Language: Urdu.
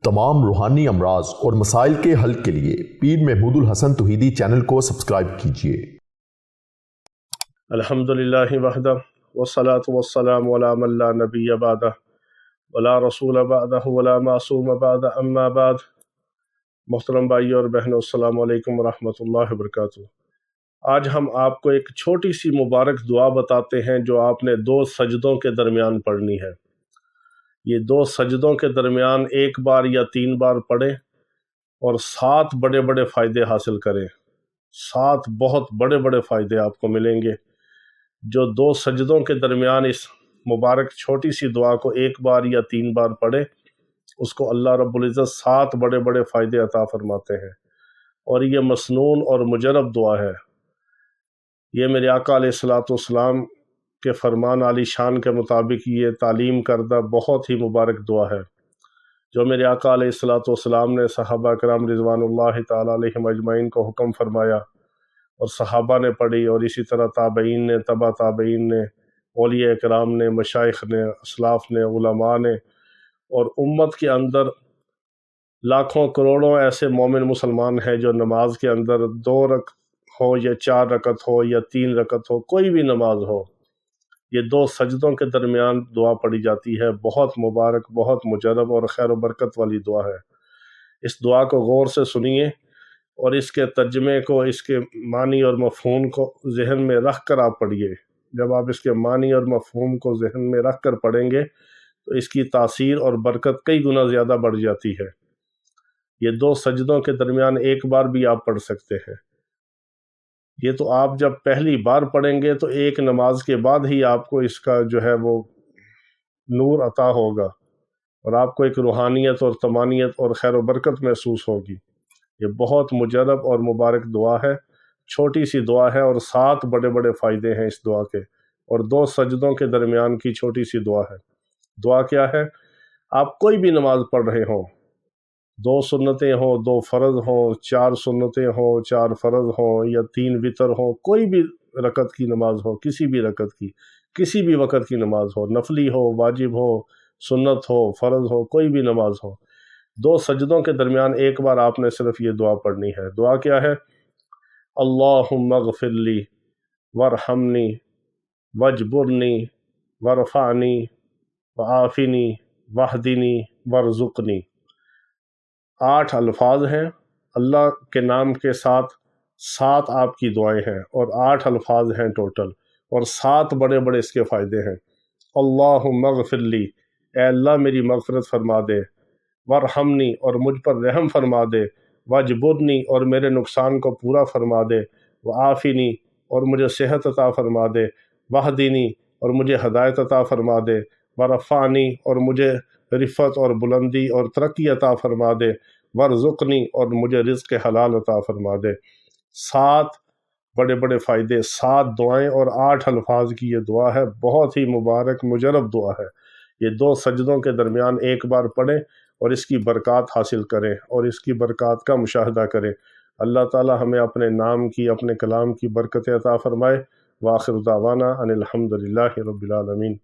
تمام روحانی امراض اور مسائل کے حل کے لیے پیر محمود الحسن توحیدی چینل کو سبسکرائب کیجیے۔ الحمدللہ وحدہ والصلاة والسلام علی من لا نبی بعدہ ولا رسول بعدہ ولا معصوم بعد اما بعد۔ محترم بھائیو اور بہنوں، السلام علیکم ورحمۃ اللہ وبرکاتہ۔ آج ہم آپ کو ایک چھوٹی سی مبارک دعا بتاتے ہیں جو آپ نے 2 سجدوں کے درمیان پڑھنی ہے۔ یہ 2 سجدوں کے درمیان 1 بار یا 3 بار پڑھیں اور 7 بڑے بڑے فائدے حاصل کریں۔ 7 بہت بڑے بڑے فائدے آپ کو ملیں گے۔ جو 2 سجدوں کے درمیان اس مبارک چھوٹی سی دعا کو 1 بار یا 3 بار پڑھے، اس کو اللہ رب العزت 7 بڑے بڑے فائدے عطا فرماتے ہیں۔ اور یہ مسنون اور مجرب دعا ہے۔ یہ میرے آقا علیہ السلام کے فرمان عالی شان کے مطابق یہ تعلیم کردہ بہت ہی مبارک دعا ہے، جو میرے آقا علیہ السلام نے صحابہ کرام رضوان اللہ تعالیٰ علیہم اجمعین کو حکم فرمایا اور صحابہ نے پڑھی، اور اسی طرح تابعین نے، تبع تابعین نے، اولیاء کرام نے، مشائخ نے، اسلاف نے، علماء نے، اور امت کے اندر لاکھوں کروڑوں ایسے مومن مسلمان ہیں جو نماز کے اندر 2 رکعت ہو یا 4 رکعت ہو یا 3 رکعت ہو، کوئی بھی نماز ہو، یہ 2 سجدوں کے درمیان دعا پڑھی جاتی ہے۔ بہت مبارک، بہت مجرب اور خیر و برکت والی دعا ہے۔ اس دعا کو غور سے سنیے اور اس کے ترجمے کو، اس کے معنی اور مفہوم کو ذہن میں رکھ کر آپ پڑھیے۔ جب آپ اس کے معنی اور مفہوم کو ذہن میں رکھ کر پڑھیں گے تو اس کی تاثیر اور برکت کئی گنا زیادہ بڑھ جاتی ہے۔ یہ 2 سجدوں کے درمیان 1 بار بھی آپ پڑھ سکتے ہیں۔ یہ تو آپ جب پہلی بار پڑھیں گے تو ایک نماز کے بعد ہی آپ کو اس کا جو ہے وہ نور عطا ہوگا اور آپ کو ایک روحانیت اور طمانینت اور خیر و برکت محسوس ہوگی۔ یہ بہت مجرب اور مبارک دعا ہے، چھوٹی سی دعا ہے اور 7 بڑے بڑے فائدے ہیں اس دعا کے، اور 2 سجدوں کے درمیان کی چھوٹی سی دعا ہے۔ دعا کیا ہے؟ آپ کوئی بھی نماز پڑھ رہے ہوں، 2 سنتیں ہوں، 2 فرض ہوں، 4 سنتیں ہوں، 4 فرض ہوں یا 3 وتر ہوں، کوئی بھی رکعت کی نماز ہو، کسی بھی رکعت کی، کسی بھی وقت کی نماز ہو، نفلی ہو، واجب ہو، سنت ہو، فرض ہو، کوئی بھی نماز ہو، 2 سجدوں کے درمیان 1 بار آپ نے صرف یہ دعا پڑھنی ہے۔ دعا کیا ہے؟ اللہم اغفر لی وارحمنی واجبرنی وارفعنی وعافنی واہدنی وارزقنی۔ 8 الفاظ ہیں، اللہ کے نام کے ساتھ 7 آپ کی دعائیں ہیں اور 8 الفاظ ہیں ٹوٹل، اور 7 بڑے بڑے اس کے فائدے ہیں۔ اللہم اغفر لی، اے اللہ میری مغفرت فرما دے، وارحمنی اور مجھ پر رحم فرما دے، واجبرنی اور میرے نقصان کو پورا فرما دے، وعافنی اور مجھے صحت عطا فرما دے، واہدنی اور مجھے ہدایت عطا فرما دے، ورفعنی اور مجھے رفعت اور بلندی اور ترقی عطا فرما دے، ورزقنی اور مجھے رزق حلال عطا فرما دے۔ 7 بڑے بڑے فائدے، 7 دعائیں اور 8 الفاظ کی یہ دعا ہے۔ بہت ہی مبارک مجرب دعا ہے۔ یہ 2 سجدوں کے درمیان 1 بار پڑھیں اور اس کی برکات حاصل کریں اور اس کی برکات کا مشاہدہ کریں۔ اللہ تعالی ہمیں اپنے نام کی، اپنے کلام کی برکت عطا فرمائے۔ وآخر دعوانا ان الحمدللہ رب العالمین۔